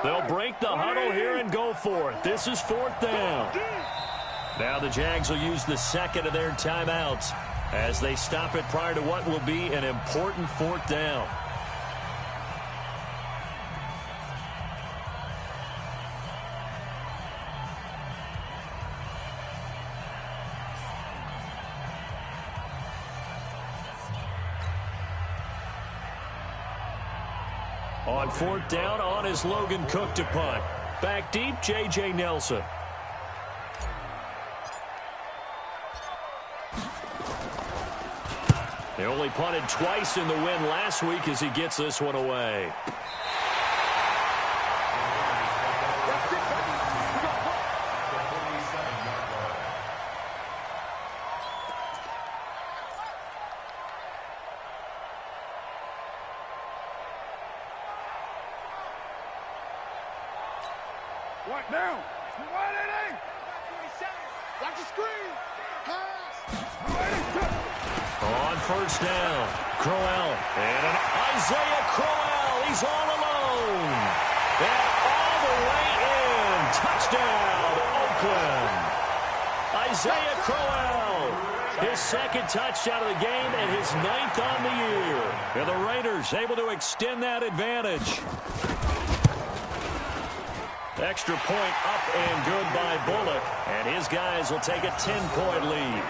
They'll break the huddle here and go for it. This is 4th down. Now the Jags will use the second of their timeouts as they stop it prior to what will be an important 4th down. On 4th down, on is Logan Cook to punt. Back deep, J.J. Nelson. He only punted twice in the win last week as he gets this one away. Down. Watch the screen. On 1st down, Crowell. And an Isaiah Crowell. He's all alone. And all the way in. Touchdown, Oakland. Isaiah Crowell. His 2nd touchdown of the game and his 9th on the year. And the Raiders able to extend that advantage. Extra point up and good by Bullock. And his guys will take a 10-point lead.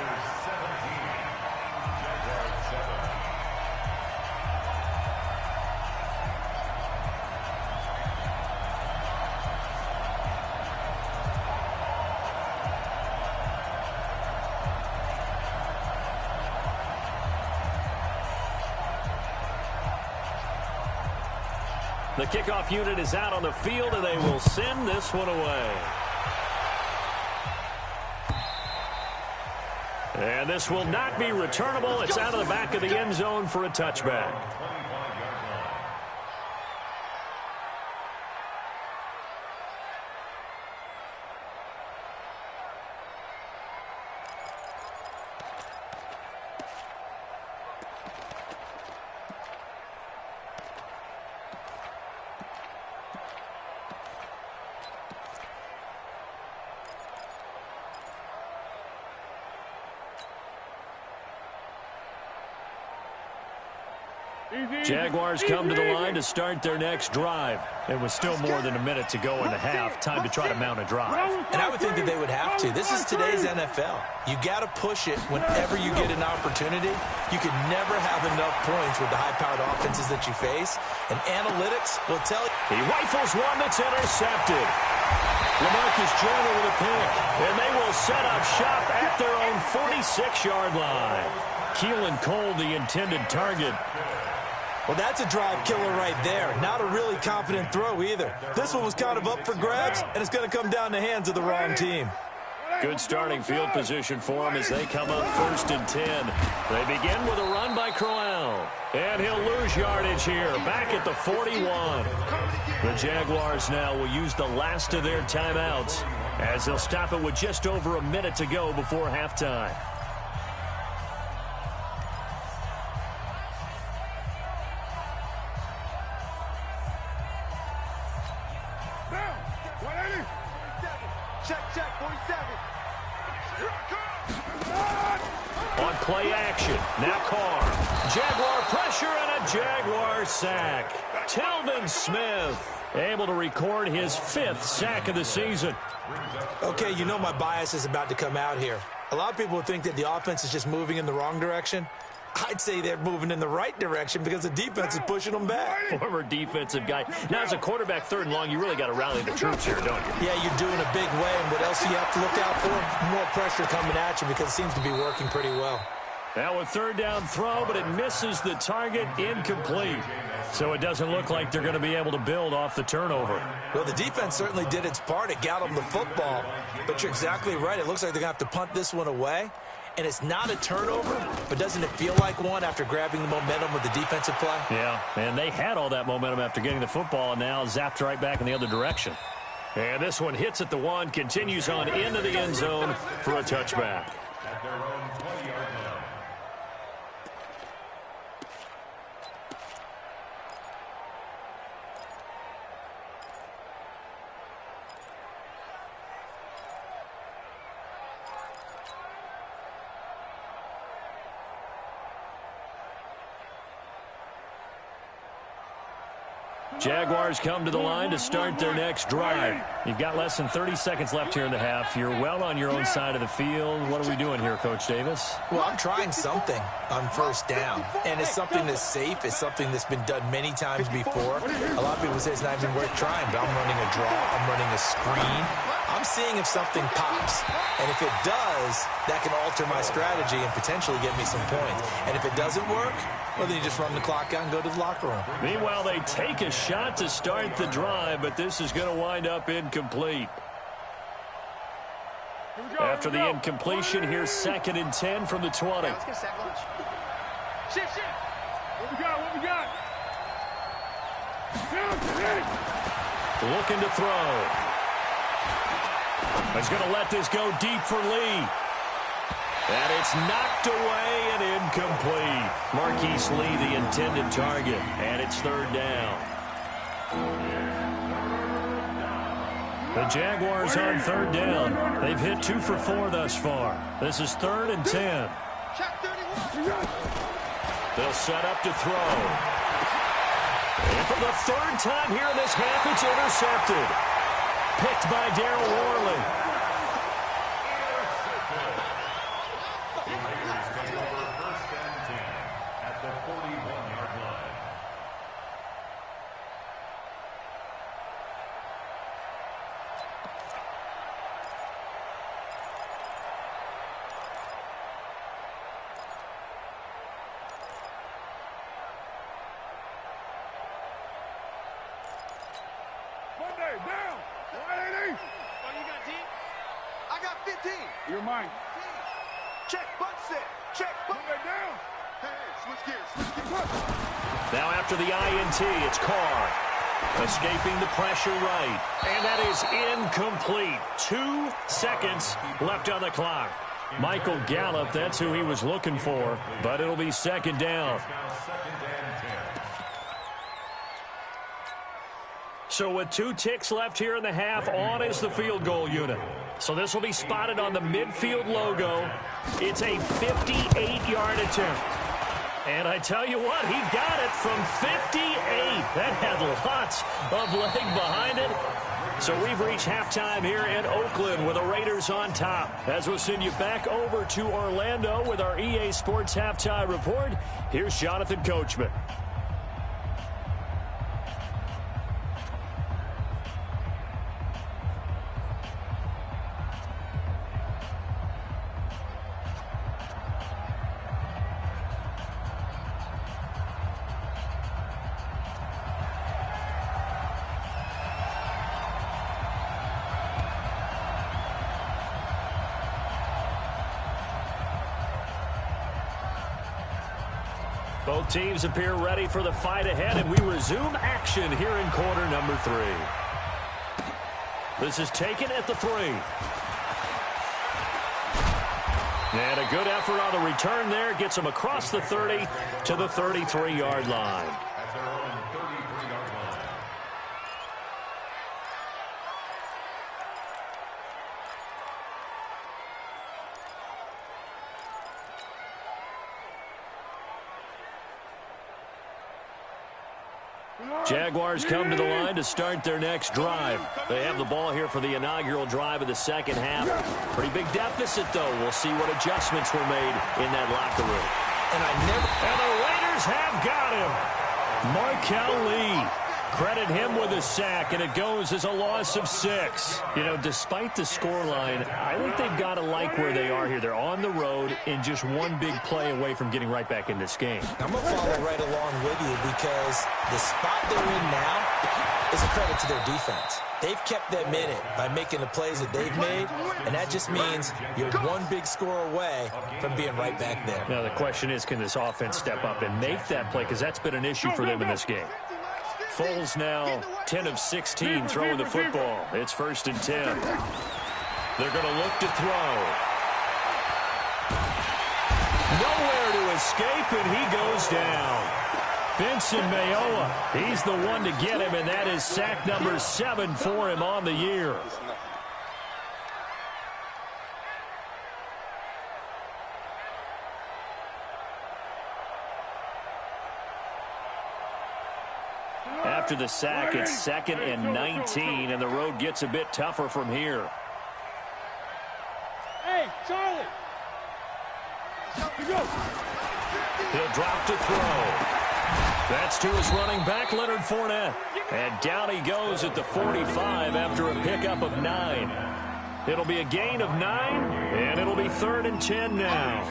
The kickoff unit is out on the field, and they will send this one away. And this will not be returnable. It's out of the back of the end zone for a touchback. Jaguars come to the line to start their next drive. There was still more than a minute to go in the half. Time to try to mount a drive. And I would think that they would have to. This is today's NFL. You got to push it whenever you get an opportunity. You can never have enough points with the high-powered offenses that you face. And analytics will tell you. He rifles one that's intercepted. LaMarcus Joyner with a pick. And they will set up shop at their own 46-yard line. Keelan Cole, the intended target. Well, that's a drive killer right there. Not a really confident throw either. This one was kind of up for grabs, and it's going to come down the hands of the wrong team. Good starting field position for him as they come up 1st and 10. They begin with a run by Crowell. And he'll lose yardage here, back at the 41. The Jaguars now will use the last of their timeouts as they'll stop it with just over a minute to go before halftime. On play action, now Carr. Jaguar pressure and a Jaguar sack. Telvin Smith able to record his 5th sack of the season. Okay, you know my bias is about to come out here. A lot of people think that the offense is just moving in the wrong direction. I'd say they're moving in the right direction because the defense is pushing them back. Former defensive guy. Now, as a quarterback 3rd and long, you really got to rally the troops here, don't you? Yeah, you're doing a big way, and what else do you have to look out for? More pressure coming at you because it seems to be working pretty well. Now a 3rd down throw, but it misses the target, incomplete. So it doesn't look like they're going to be able to build off the turnover. Well, the defense certainly did its part. It got them the football, but you're exactly right. It looks like they're going to have to punt this one away. And it's not a turnover, but doesn't it feel like one after grabbing the momentum with the defensive play? Yeah, and they had all that momentum after getting the football and now zapped right back in the other direction. And this one hits at the 1, continues on into the end zone for a touchback. Jaguars come to the line to start their next drive. You've got less than 30 seconds left here in the half. You're well on your own side of the field. What are we doing here, Coach Davis? Well, I'm trying something on first down, and it's something that's safe. It's something that's been done many times before. A lot of people say it's not even worth trying, but I'm running a draw. I'm running a screen. I'm seeing if something pops, and if it does, that can alter my strategy and potentially get me some points. And if it doesn't work, well, then you just run the clock out and go to the locker room. Meanwhile, they take a shot to start the drive, but this is going to wind up incomplete. After the incompletion, here's 2nd and 10 from the 20. Let's get sack lunch. Shift. What we got? Looking to throw. He's going to let this go deep for Lee. And it's knocked away and incomplete. Marquise Lee, the intended target. And it's 3rd down. The Jaguars on 3rd down. They've hit 2 for 4 thus far. This is 3rd and 10. They'll set up to throw. And for the 3rd time here in this half, it's intercepted. Picked by Darryl Worley. Down. 180. Oh, you got 10? I got 15. You're mine. Check, butt set. Check, butt down. Hey, switch gears. Now after the INT, it's Carr. Escaping the pressure right. And that is incomplete. 2 seconds left on the clock. Michael Gallup, that's who he was looking for. But it'll be 2nd down. So with 2 ticks left here in the half, on is the field goal unit. So this will be spotted on the midfield logo. It's a 58-yard attempt. And I tell you what, he got it from 58. That had lots of leg behind it. So we've reached halftime here in Oakland with the Raiders on top. As we'll send you back over to Orlando with our EA Sports Halftime Report, here's Jonathan Coachman. Both teams appear ready for the fight ahead, and we resume action here in quarter number 3. This is taken at the 3. And a good effort on the return there. Gets him across the 30 to the 33-yard line. Jaguars come to the line to start their next drive. They have the ball here for the inaugural drive of the 2nd half. Pretty big deficit, though. We'll see what adjustments were made in that locker room. And the Raiders have got him. Markel Lee. Credit him with a sack, and it goes as a loss of 6. You know, despite the scoreline, I think they've got to like where they are here. They're on the road and just one big play away from getting right back in this game. I'm going to follow right along with you because the spot they're in now is a credit to their defense. They've kept them in it by making the plays that they've made, and that just means you're one big score away from being right back there. Now, the question is, can this offense step up and make that play? Because that's been an issue for them in this game. Foles now 10 of 16 throwing the football. It's 1st and 10. They're going to look to throw. Nowhere to escape, and he goes down. Benson Mayowa, he's the one to get him, and that is sack number 7 for him on the year. After after the sack. It's 2nd and 19, and the road gets a bit tougher from here. Hey, Charlie. He'll drop to throw. That's to his running back, Leonard Fournette. And down he goes at the 45 after a pickup of 9. It'll be a gain of 9, and it'll be 3rd and 10 now.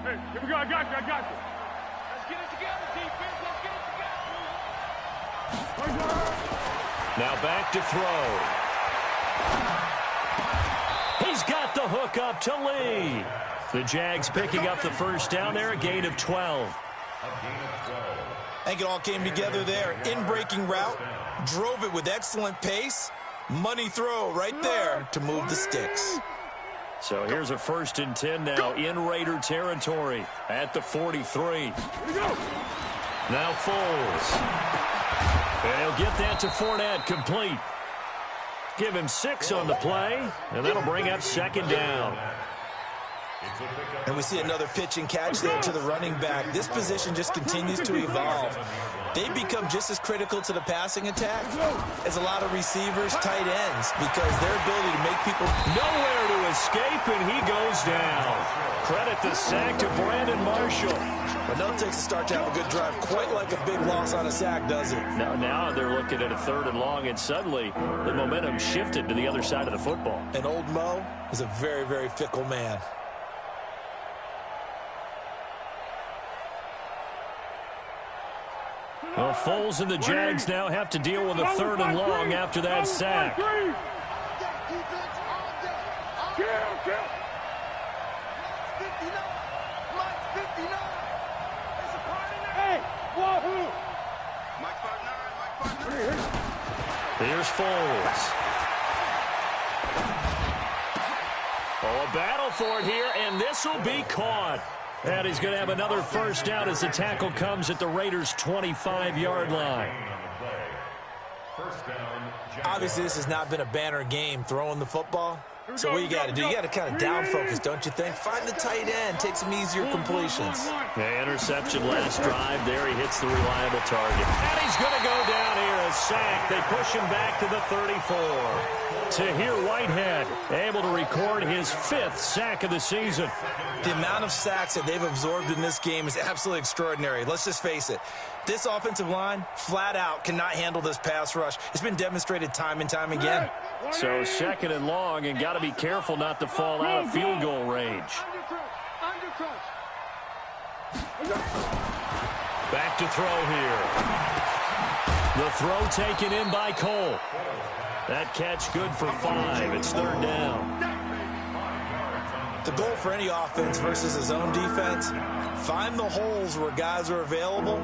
Hey, here we go. I got you. Let's get it together, defense. Let's get it together. Now back to throw. He's got the hook up to Lee. The Jags picking up the first down there, a gain of 12. I think it all came together there. In-breaking route, drove it with excellent pace. Money throw right there to move the sticks. So here's a 1st and 10 now in Raider territory at the 43. Now Foles. And he'll get that to Fournette, complete. Give him 6 on the play, and that'll bring up 2nd down. And we see another pitch and catch there to the running back. This position just continues to evolve. They become just as critical to the passing attack as a lot of receivers, tight ends, because their ability to make people nowhere to escape, and he goes down. Credit the sack to Brandon Marshall. But no, it takes a start to have a good drive. Quite like a big loss on a sack, does it? Now they're looking at a 3rd and long, and suddenly the momentum shifted to the other side of the football. And old Mo is a very, very fickle man. Well, Foles and the Jags now have to deal with a 3rd and long after that sack. Here's Foles. Oh, a battle for it here, and this will be caught. And he's going to have another first down as the tackle comes at the Raiders' 25-yard line. Obviously, this has not been a banner game throwing the football. So what you got to do, you got to kind of down focus, don't you think? Find the tight end, take some easier completions. Yeah, interception last drive. There he hits the reliable target. And he's going to go down here, a sack. They push him back to the 34. Tahir Whitehead able to record his 5th sack of the season. The amount of sacks that they've absorbed in this game is absolutely extraordinary. Let's just face it. This offensive line, flat out, cannot handle this pass rush. It's been demonstrated time and time again. So 2nd and long, and got to be careful not to fall out of field goal range. Back to throw here. The throw taken in by Cole. That catch good for 5. It's 3rd down. The goal for any offense versus his own defense, find the holes where guys are available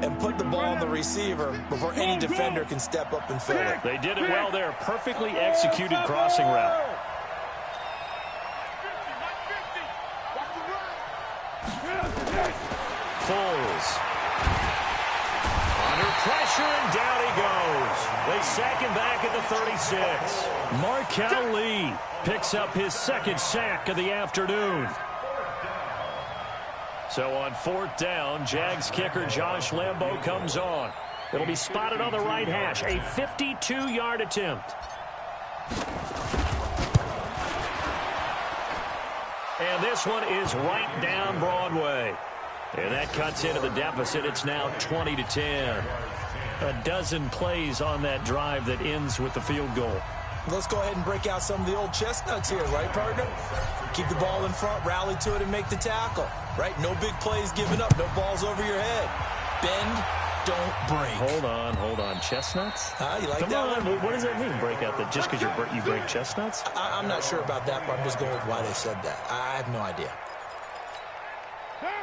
and put the ball on the receiver before any defender can step up and fill it. They did it well there. Perfectly executed crossing route. Foles. Under pressure, and down he goes. They sack him back at the 36. Markel Lee picks up his 2nd sack of the afternoon. So on 4th down, Jags kicker Josh Lambo comes on. It'll be spotted on the right hash. A 52-yard attempt. And this one is right down Broadway. And that cuts into the deficit. It's now 20-10. A dozen plays on that drive that ends with the field goal. Let's go ahead and break out some of the old chestnuts here, right, partner? Keep the ball in front, rally to it, and make the tackle, right? No big plays given up, no balls over your head. Bend, don't break. Hold on. Chestnuts? You like Come that on. one? What does that mean, break out that just because you break chestnuts? I'm not sure about that, but I'm just going with why they said that. I have no idea.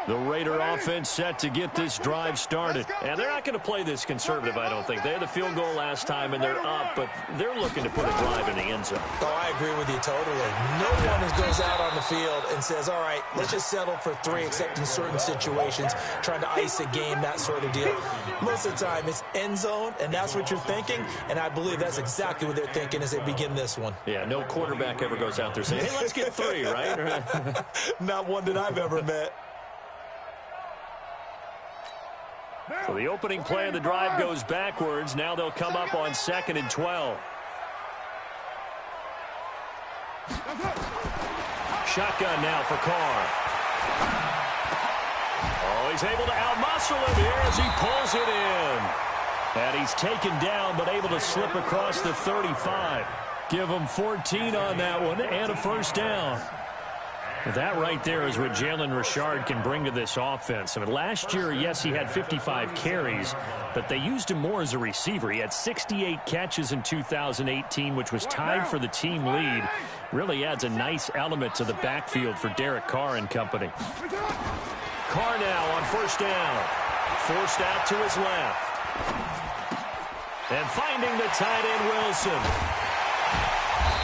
The Raider offense set to get this drive started. And they're not going to play this conservative, I don't think. They had the field goal last time, and they're up, but they're looking to put a drive in the end zone. Oh, I agree with you totally. No one goes out on the field and says, all right, let's just settle for 3, except in certain situations, trying to ice a game, that sort of deal. Most of the time, it's end zone, and that's what you're thinking, and I believe that's exactly what they're thinking as they begin this one. Yeah, no quarterback ever goes out there saying, hey, let's get 3, right? Not one that I've ever met. So the opening play of the drive goes backwards. Now they'll come up on 2nd and 12. Shotgun now for Carr. Oh, he's able to outmuscle him here as he pulls it in. And he's taken down but able to slip across the 35. Give him 14 on that one and a first down. That right there is what Jalen Richard can bring to this offense. I mean, last year, yes, he had 55 carries, but they used him more as a receiver. He had 68 catches in 2018, which was tied for the team lead. Really adds a nice element to the backfield for Derek Carr and company. Carr now on first down. Forced out to his left. And finding the tight end, Wilson.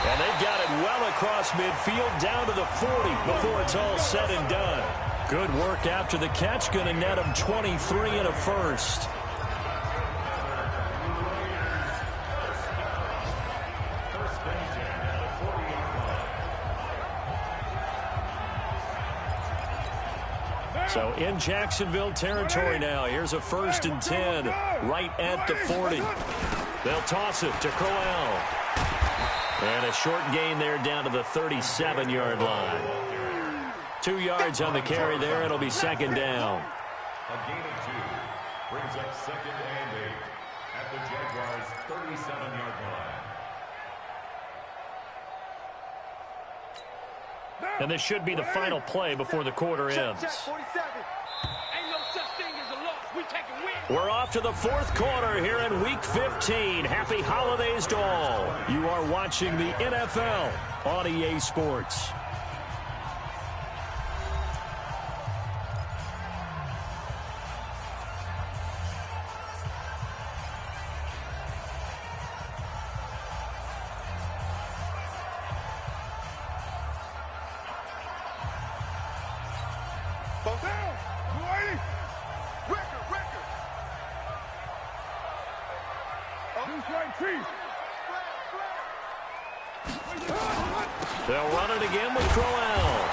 And they've got it well across midfield down to the 40 before it's all said and done. Good work after the catch. Going to net him 23 and a first. So in Jacksonville territory now. Here's a 1st and 10 right at the 40. They'll toss it to Crowell. And a short gain there down to the 37-yard line. 2 yards on the carry there. It'll be 2nd down. A gain of 2 brings up 2nd and 8 at the Jaguars' 37-yard line. And this should be the final play before the quarter ends. We're off to the 4th quarter here in Week 15. Happy holidays to all. You are watching the NFL on EA Sports. They'll run it again with Crowell.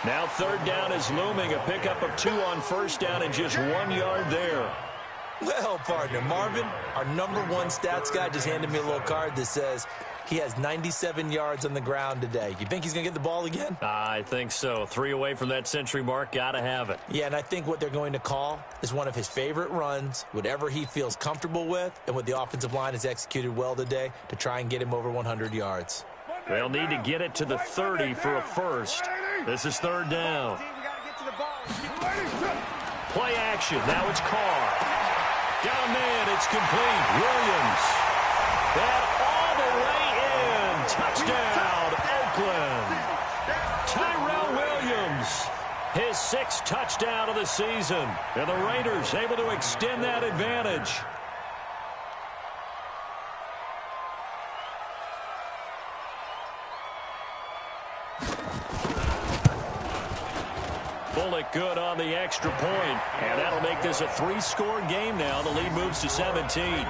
Now 3rd down is looming. A pickup of 2 on first down and just 1 yard there. Well, partner, Marvin, our #1 stats guy just handed me a little card that says he has 97 yards on the ground today. You think he's going to get the ball again? I think so. 3 away from that century mark. Got to have it. Yeah, and I think what they're going to call is one of his favorite runs, whatever he feels comfortable with, and what the offensive line has executed well today to try and get him over 100 yards. They'll need to get it to the 30 for a first. This is 3rd down. Play action. Now it's Carr. Got a man. It's complete. Williams. And all the way in. Touchdown, Oakland. Tyrell Williams. His 6th touchdown of the season. And the Raiders able to extend that advantage. Bullock good on the extra point. And that'll make this a 3-score game now. The lead moves to 17.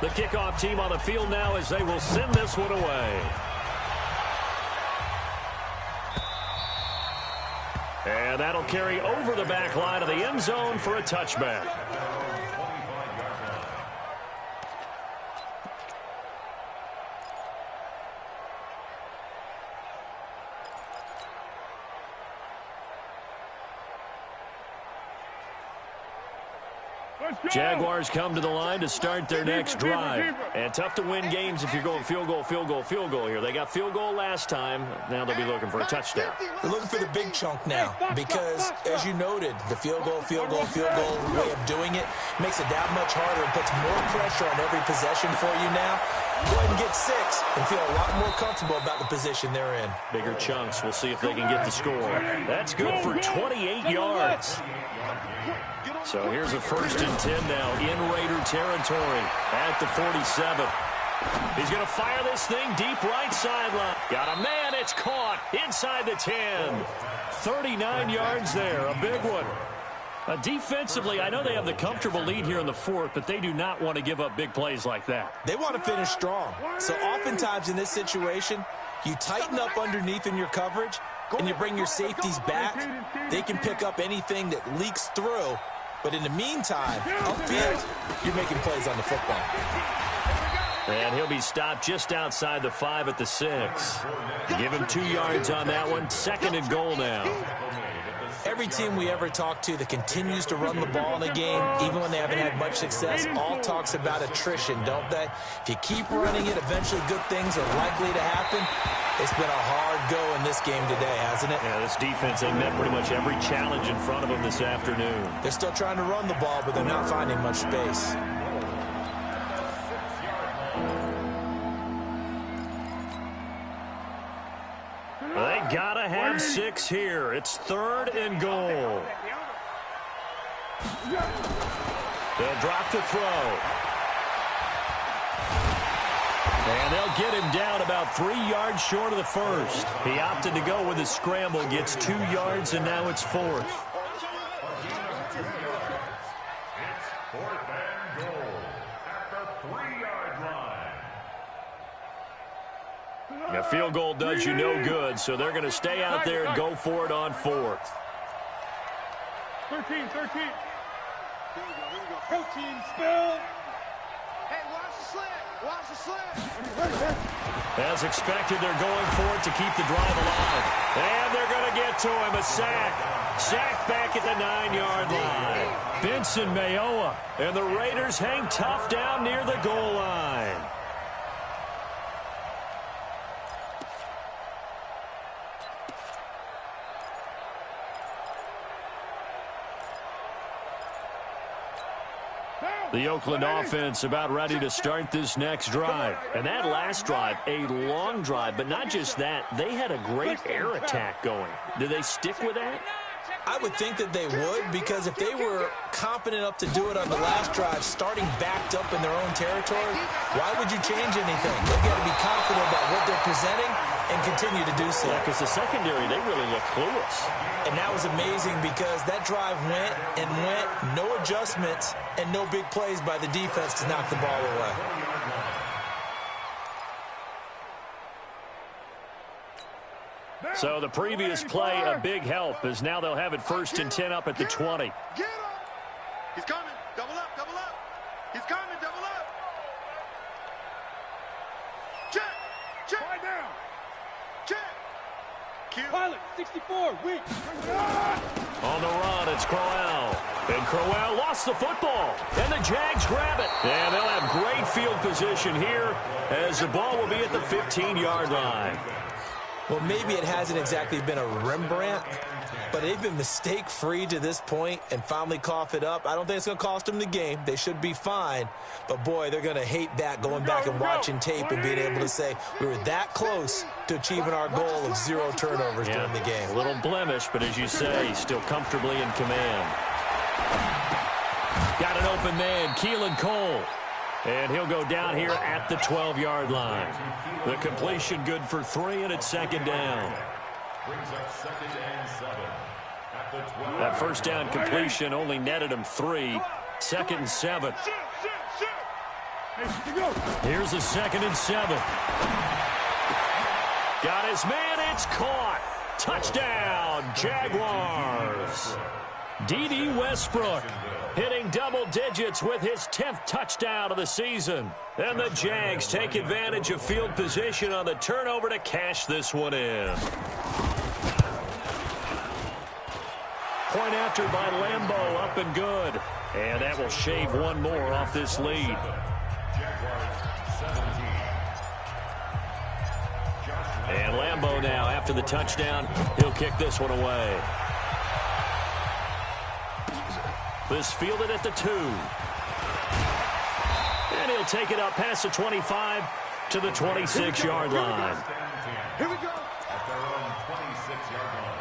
The kickoff team on the field now as they will send this one away. And that'll carry over the back line of the end zone for a touchback. Jaguars come to the line to start their next drive. And tough to win games if you're going field goal, field goal, field goal here. They got field goal last time. Now they'll be looking for a touchdown. They're looking for the big chunk now because, as you noted, the field goal way of doing it makes it that much harder and puts more pressure on every possession for you now. Go ahead and get 6 and feel a lot more comfortable about the position they're in. Bigger chunks. We'll see if they can get the score. That's good for 28 yards. So here's a 1st and 10 now in Raider territory at the 47. He's going to fire this thing deep right sideline. Got a man. It's caught inside the 10. 39 yards there. A big one. Defensively, I know they have the comfortable lead here in the 4th, but they do not want to give up big plays like that. They want to finish strong. So oftentimes in this situation, You tighten up underneath in your coverage, and you bring your safeties back. They can pick up anything that leaks through. But in the meantime, upfield, you're making plays on the football. And he'll be stopped just outside the 5 at the 6. Give him 2 yards on that one. 2nd and goal now. Every team we ever talk to that continues to run the ball in a game, even when they haven't had much success, all talks about attrition, don't they? If you keep running it, eventually good things are likely to happen. It's been a hard go in this game today, hasn't it? Yeah, this defense, they met pretty much every challenge in front of them this afternoon. They're still trying to run the ball, but they're not finding much space. They gotta have 6 here. It's 3rd and goal. They'll drop to throw. And they'll get him down about 3 yards short of the first. He opted to go with his scramble, gets 2 yards, and now it's 4th. It's 4th and goal at the 3-yard line. A field goal does you no good, so they're going to stay out there and go for it on 4th. 13. Protein spill. Hey, watch the slant. Watch the slant. As expected, they're going for it to keep the drive alive. And they're going to get to him. A sack. Sack back at the 9-yard line. Benson Mayowa. And the Raiders hang tough down near the goal line. The Oakland offense about ready to start this next drive. And that last drive, a long drive, but not just that. They had a great air attack going. Do they stick with that? I would think that they would, because if they were confident enough to do it on the last drive, starting backed up in their own territory, why would you change anything? They've got to be confident about what they're presenting and continue to do so. Yeah, because the secondary, they really look clueless. And that was amazing because that drive went and went, no adjustments, and no big plays by the defense to knock the ball away. So the previous play, a big help, as now they'll have it 1st and 10 up at the 20. Get him. He's coming. Double up, double up. He's coming, double up. Check. Right down. Check. Pilot, 64, weak. On the run, it's Crowell. And Crowell lost the football. And the Jags grab it. And they'll have great field position here as the ball will be at the 15-yard line. Well, maybe it hasn't exactly been a Rembrandt, but they've been mistake-free to this point and finally cough it up. I don't think it's going to cost them the game. They should be fine. But, boy, they're going to hate that, going back and watching tape and being able to say we were that close to achieving our goal of 0 turnovers during the game. A little blemish, but as you say, still comfortably in command. Got an open man, Keelan Cole. And he'll go down here at the 12-yard line. The completion good for 3, and it's 2nd down. Brings up 2nd and 7 at the 12. That first down completion only netted him 3. 2nd and 7. Here's a 2nd and 7. Got his man. It's caught. Touchdown, Jaguars. D.D. Westbrook hitting double digits with his 10th touchdown of the season. And the Jags take advantage of field position on the turnover to cash this one in. Point after by Lambeau, up and good. And that will shave one more off this lead. And Lambeau now, after the touchdown, he'll kick this one away. This fielded at the 2. And he'll take it up past the 25 to the 26-yard line. Here we go. At their own 26-yard line.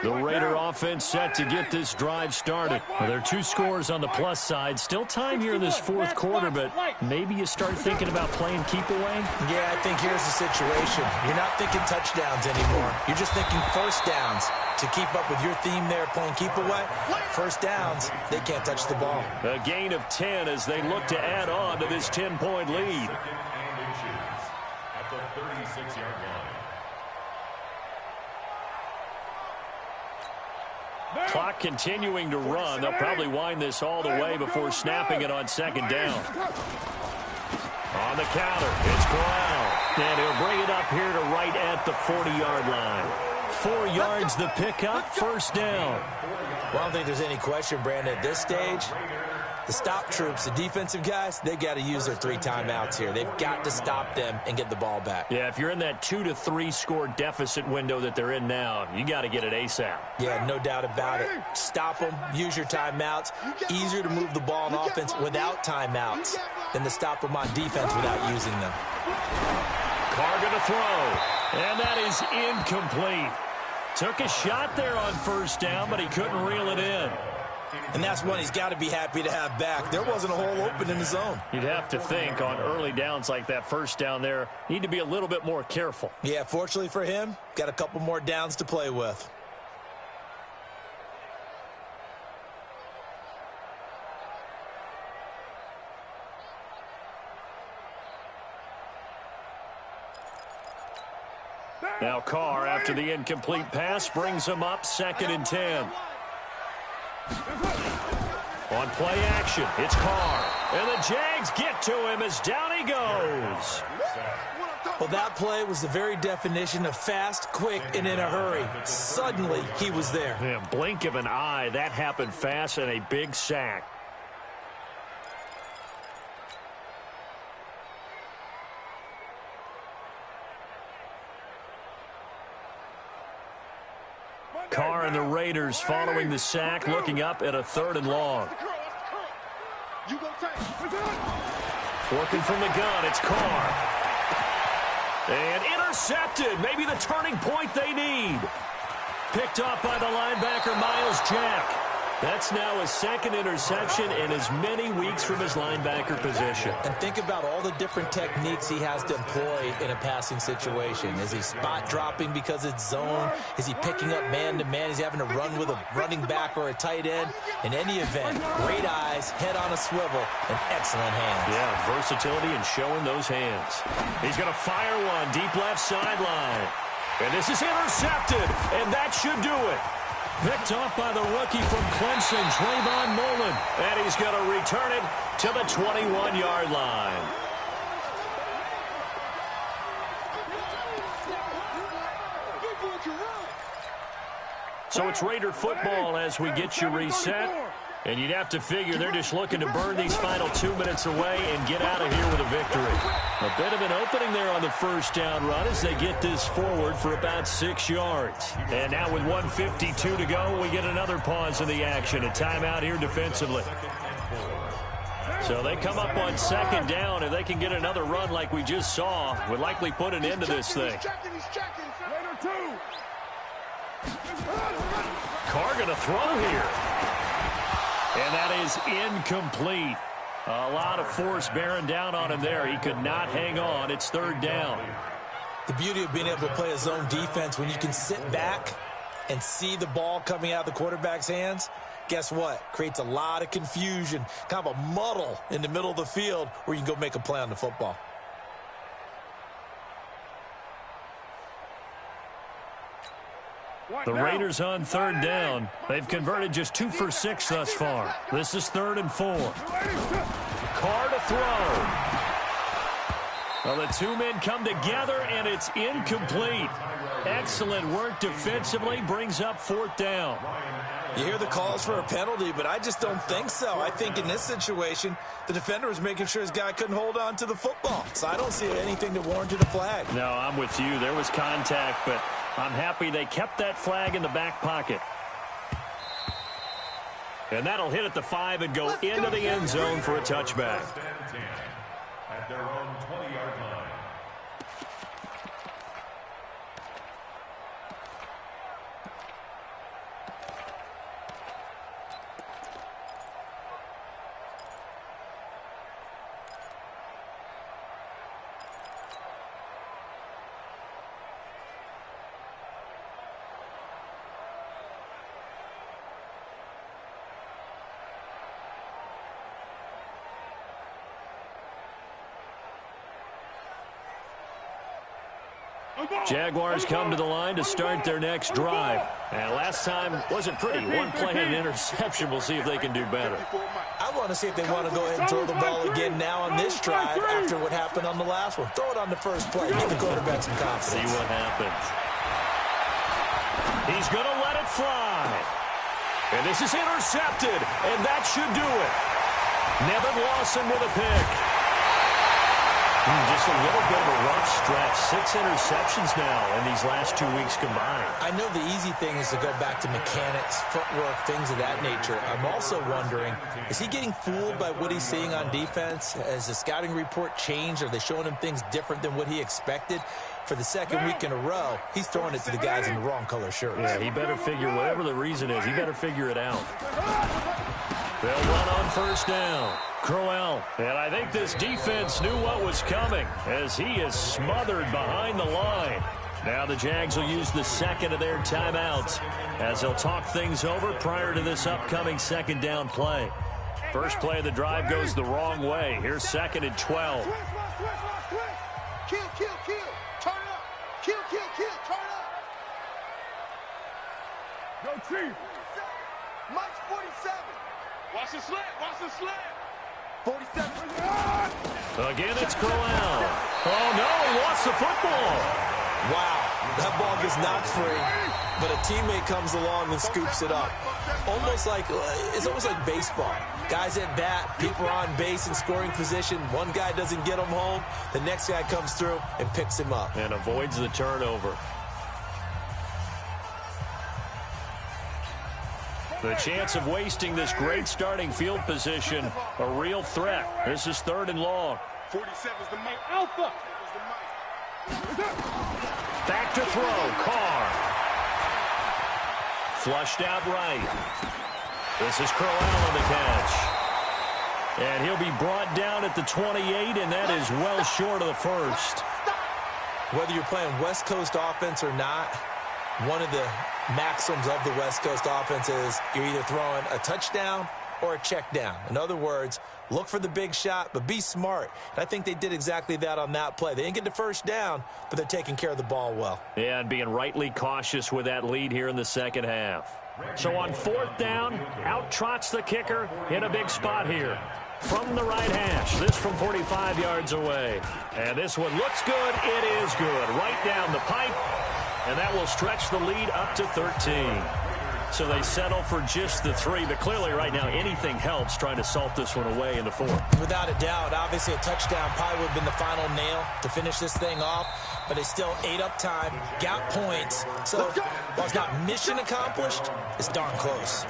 The Raider offense set to get this drive started. Well, there are 2 scores on the plus side. Still time here in this fourth quarter, but maybe you start thinking about playing keep away? Yeah, I think here's the situation. You're not thinking touchdowns anymore. You're just thinking first downs. To keep up with your theme there, playing keep away, first downs, they can't touch the ball. A gain of 10 as they look to add on to this 10-point lead. At the 36-yard line. Clock continuing to run. They'll probably wind this all the way before snapping it on second down. On the counter, it's Corral. And he'll bring it up here to right at the 40-yard line. 4 yards the pickup, first down. Well, I don't think there's any question, Brandon, at this stage. The stop troops, the defensive guys, they got to use their 3 timeouts here. They've got to stop them and get the ball back. Yeah, if you're in that 2 to 3 score deficit window that they're in now, you got to get it ASAP. Yeah, no doubt about it. Stop them, use your timeouts. Easier to move the ball on offense without timeouts than to stop them on defense without using them. Carr going to throw, and that is incomplete. Took a shot there on first down, but he couldn't reel it in. And that's one he's got to be happy to have back. There wasn't a hole open in the zone. You'd have to think on early downs like that first down there, need to be a little bit more careful. Yeah, fortunately for him, got a couple more downs to play with. Now Carr, after the incomplete pass, brings him up 2nd and 10. On play action, it's Carr. And the Jags get to him as down he goes. Well, that play was the very definition of fast, quick, and in a hurry. Suddenly, he was there. Yeah, blink of an eye, that happened fast and a big sack. Carr and the Raiders following the sack, looking up at a 3rd and long. Working from the gun, it's Carr. And intercepted, maybe the turning point they need. Picked off by the linebacker, Miles Jack. That's now his 2nd interception in as many weeks from his linebacker position. And think about all the different techniques he has to employ in a passing situation. Is he spot dropping because it's zone? Is he picking up man-to-man? Is he having to run with a running back or a tight end? In any event, great eyes, head on a swivel, and excellent hands. Yeah, versatility and showing those hands. He's going to fire one deep left sideline. And this is intercepted, and that should do it. Picked off by the rookie from Clemson, Trayvon Mullen. And he's going to return it to the 21-yard line. So it's Raider football as we get you reset. And you'd have to figure they're just looking to burn these final 2 minutes away and get out of here with a victory. A bit of an opening there on the first down run as they get this forward for about 6 yards. And now with 1:52 to go, we get another pause in the action. A timeout here defensively. So they come up on 2nd down. If they can get another run like we just saw, would likely put an end to this thing. Carr going to throw here. And that is incomplete. A lot of force bearing down on him there. He could not hang on. It's 3rd down. The beauty of being able to play a zone defense when you can sit back and see the ball coming out of the quarterback's hands, guess what? Creates a lot of confusion, kind of a muddle in the middle of the field where you can go make a play on the football. The Raiders on 3rd down. They've converted just 2 for 6 thus far. This is 3rd and 4. Carr to throw. Well, the 2 men come together, and it's incomplete. Excellent work defensively. Brings up 4th down. You hear the calls for a penalty, but I just don't think so. I think in this situation, the defender was making sure his guy couldn't hold on to the football. So I don't see anything that warranted a flag. No, I'm with you. There was contact, but I'm happy they kept that flag in the back pocket. And that'll hit at the 5 and go into the end zone for a touchback. At their own 20-yard line. Jaguars come to the line to start their next drive. And last time wasn't pretty. One play and an interception. We'll see if they can do better. I want to see if they want to go ahead and throw the ball again now on this drive after what happened on the last one. Throw it on the first play. Give the quarterback some confidence. See what happens. He's going to let it fly. And this is intercepted. And that should do it. Nevin Lawson with a pick. Just a little bit of a rough stretch. 6 interceptions now in these last 2 weeks combined. I know the easy thing is to go back to mechanics, footwork, things of that nature. I'm also wondering, is he getting fooled by what he's seeing on defense? Has the scouting report changed? Are they showing him things different than what he expected? For the second week in a row, he's throwing it to the guys in the wrong color shirts. Yeah, he better figure, whatever the reason is, he better figure it out. They'll run on first down. Crowell. And I think this defense knew what was coming as he is smothered behind the line. Now the Jags will use the second of their timeouts as they'll talk things over prior to this upcoming second down play. First play of the drive goes the wrong way. Here's 2nd and 12. Kill, kill, kill. Turn it up. Kill, kill, kill. Turn it up. Go, Chief. Mike's 47. Watch the slant. Watch the slant. 47. Again, it's Crowell. Oh, no, he lost the football. Wow, that ball gets knocked free, but a teammate comes along and scoops it up. It's almost like baseball. Guys at bat, people are on base in scoring position. One guy doesn't get him home. The next guy comes through and picks him up. And avoids the turnover. The chance of wasting this great starting field position, a real threat. This is 3rd and long. 47's the Mike Alpha. Back to throw. Carr. Flushed out right. This is Crowell on the catch. And he'll be brought down at the 28, and that is well short of the first. Whether you're playing West Coast offense or not, one of the maxims of the West Coast offense is you're either throwing a touchdown or a check down. In other words, look for the big shot, but be smart. And I think they did exactly that on that play. They didn't get the first down, but they're taking care of the ball well. Yeah, and being rightly cautious with that lead here in the second half. So on 4th down, out trots the kicker in a big spot here. From the right hash, this from 45 yards away. And this one looks good. It is good. Right down the pipe. And that will stretch the lead up to 13. So they settle for just the 3. But clearly right now anything helps trying to salt this one away in the 4th. Without a doubt, obviously a touchdown probably would have been the final nail to finish this thing off. But it's still 8 up time, got points. So while it's not mission accomplished, it's darn close.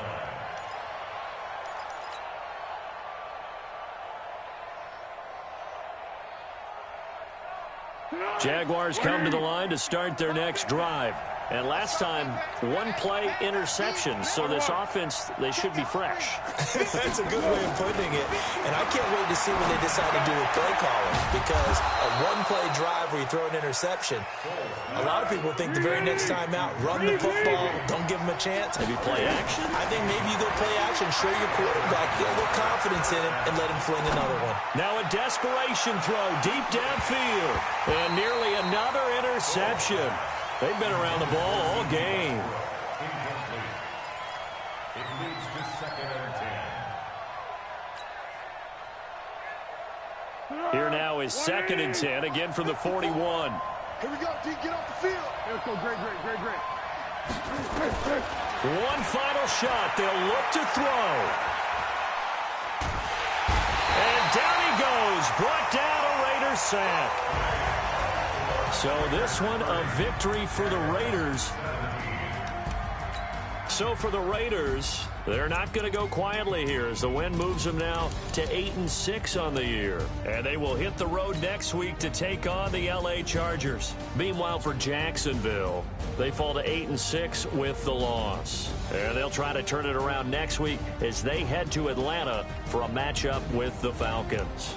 Jaguars come to the line to start their next drive. And last time, 1-play interception. So this offense, they should be fresh. That's a good way of putting it. And I can't wait to see what they decide to do with play calling. Because a 1-play drive where you throw an interception, a lot of people think the very next time out, run the football, don't give them a chance. Maybe play action. I think maybe you go play action, show your quarterback, get a little confidence in him, and let him fling another one. Now a desperation throw deep downfield. And nearly another interception. They've been around the ball all game. Incomplete. It leads to 2nd and 10. Here now is 2nd and 10, again from the 41. Here we go, D. Get off the field. Let's go. Great. One final shot. They'll look to throw. And down he goes. Brought down a Raiders sack. So this one a victory for the Raiders. So for the Raiders, they're not going to go quietly here as the win moves them now to 8-6 on the year. And they will hit the road next week to take on the LA Chargers. Meanwhile for Jacksonville, they fall to 8-6 with the loss. And they'll try to turn it around next week as they head to Atlanta for a matchup with the Falcons.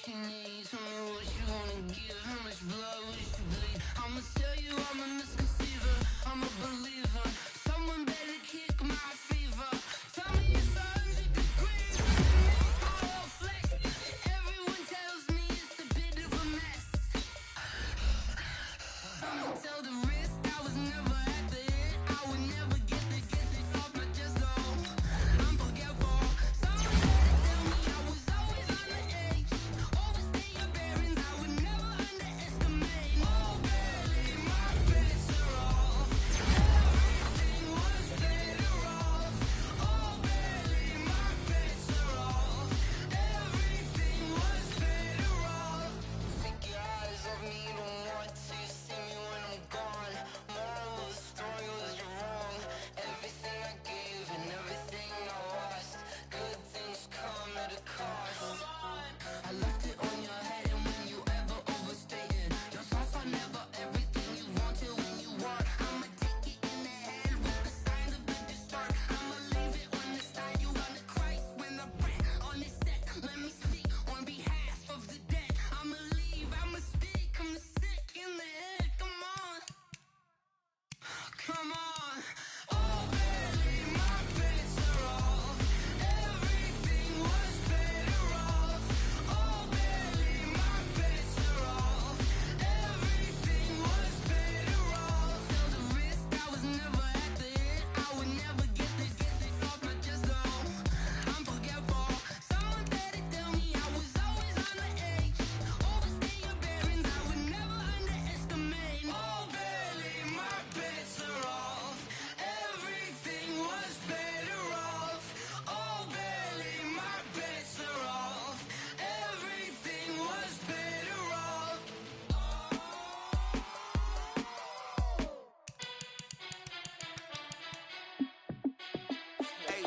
she need. Tell me what you wanna give. How much blood would you bleed? I'ma tell you I'm a misconceiver. I'm a believer. Someone better kick my fever. Tell me it's 100 degrees. Make my whole flex. Everyone tells me it's a bit of a mess. I'ma tell the risk I was never at the end. I would never get the off my chest. Oh, I'm forgetful. Someone better tell me I was always on the edge. Overstay your bearings. I would never underestimate. Oh, barely my bets are off. Everything was better off. Oh, barely my bets are off. Everything was better off. Take your eyes off me, don't want to see me when I'm gone. Moral of the story was you're wrong. Everything I gave and everything I lost. Good things come at a cost. I left it on your head, and when you ever overstay it, your thoughts are never everything you want till when you want. I'ma take it in the head with the signs of a distort. I'ma leave it on the side. You wanna Christ when the breath on this set. Let me speak on behalf of the dead. I'ma leave, I'ma speak. I'm the sick in the head. Come on, come on. Oh, barely my bets are off. Everything was better off. Oh, barely my bets are off. Everything was better off. Tell the risk I was never at the end. I would never get the off my chest. Oh, I'm forgetful. Someone better tell me I was always on the edge. Overstay your bearings. I would never underestimate. Oh, barely my bets are off. Everything was better off. Oh, barely my bets are off. Everything was better off. Hey,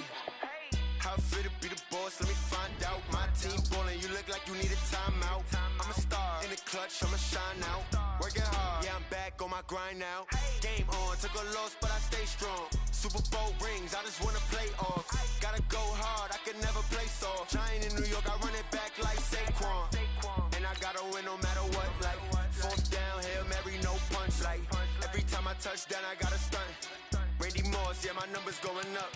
how fit to be the boss? Let me find out. My team ballin', you look like you need a timeout. I'm a star in the clutch, I'ma shine out. Working hard, yeah, I'm back on my grind now. Game on, took a loss, but I stay strong. Super Bowl rings, I just wanna play off. Gotta go hard, I can never play soft. Giant in New York, I run it back like Saquon. And I gotta win no matter what, like fourth down, Hail Mary, no punch. Like every time I touch down, I gotta stunt. Randy Moss, yeah, my numbers going up.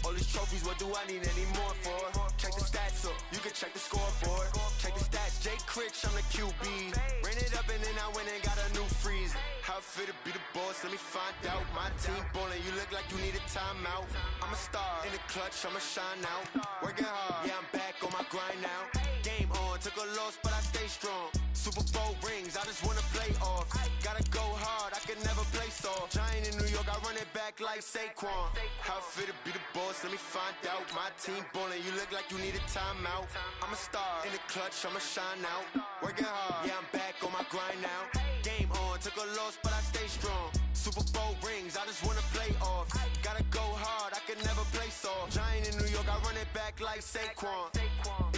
All these trophies, what do I need any more for? Check the stats up, you can check the scoreboard. Check the stats, Jay Critch, I'm the QB. Ran it up and then I went and got a new freeze. How fit to be the boss, let me find out. My team ballin', you look like you need a timeout. I'm a star in the clutch, I'ma shine out. Working hard, yeah, I'm back on my grind now. Game on, took a loss, but I stay strong. Super Bowl rings, I just wanna play off. Gotta go hard, I can never play soft. Giant in New York, I run it back like Saquon. How fit to be the boss, let me find out. My team ballin', you look like you need a timeout. I'm a star in the clutch, I'ma shine out. Working hard, yeah, I'm back on my grind now. Game on, took a loss, but I stay strong. Super Bowl rings, I just wanna play off. Gotta go hard, I can never play soft. Giant in New York, I run it back like Saquon.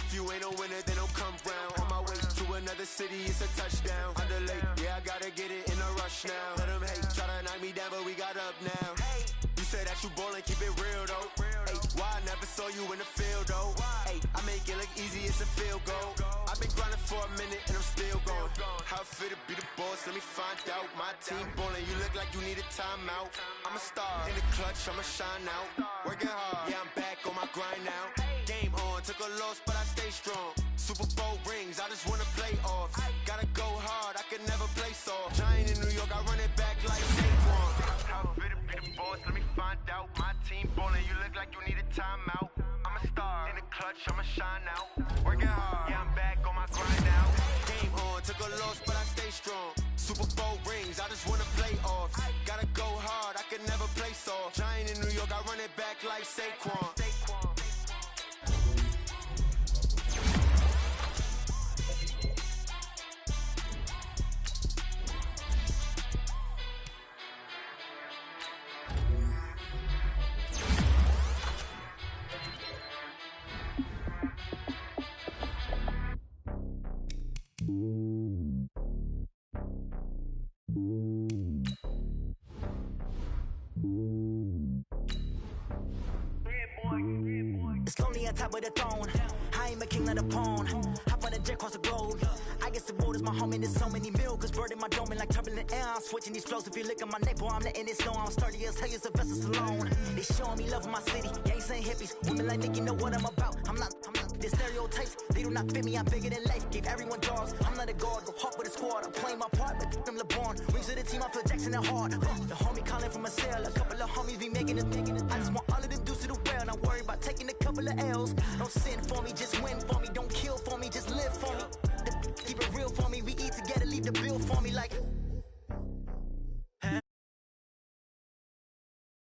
If you ain't a winner, then don't come round. On my way to another city, it's a touchdown. Underlay, yeah, I gotta get it in a rush now. Let them hate, try to knock me down, but we got up now. You say that you ballin', keep it real though. Hey, why I never saw you in the field though? Hey, I make it look easy, it's a field goal. I've been grinding for a minute and I'm still going. How fit to be the boss, let me find out. My team ballin', you look like you need a timeout. I'm a star in the clutch, I'ma shine out. Working hard, yeah, I'm back on my grind now. Game on, took a loss, but I stay strong. Super Bowl rings, I just wanna play off. Gotta go hard, I can never play soft. Giant in New York, I run it back like Saquon. How fit to be the boss, let me find out. My team ballin', you look like you need a timeout. I'm a star in the clutch, I'ma shine out. Working hard, yeah, I'm back on my grind now. Game on, took a loss, but I stay strong. Super Bowl rings, I just wanna play off. Gotta go hard, I can never play soft. Giant in New York, I run it back like Saquon. Yeah, boy, on top of the throne. I ain't a king of the pawn. Hop on a jet across the globe. I guess the world is my home and there's so many milk. Bird in my dome and like turbulent air. I'm switching these flows. If you look at my neck, boy, I'm letting it slow. I'm sturdy as hell, Sylvester Stallone. They showing me love in my city. Gangs ain't hippies. Women like Nicky know what I'm about. I'm not the stereotypes. They do not fit me. I'm bigger than life. Give everyone jobs. I'm not a guard. Go hard with a squad. I'm playing my part, but them LeBron. Rings to the team. I feel Jackson and hard. The homie calling from a cell. A couple of homies be making it. I just want all of them dudes to do well. Not worry about taking a couple of L's. Don't sin for me, just win for me. Don't kill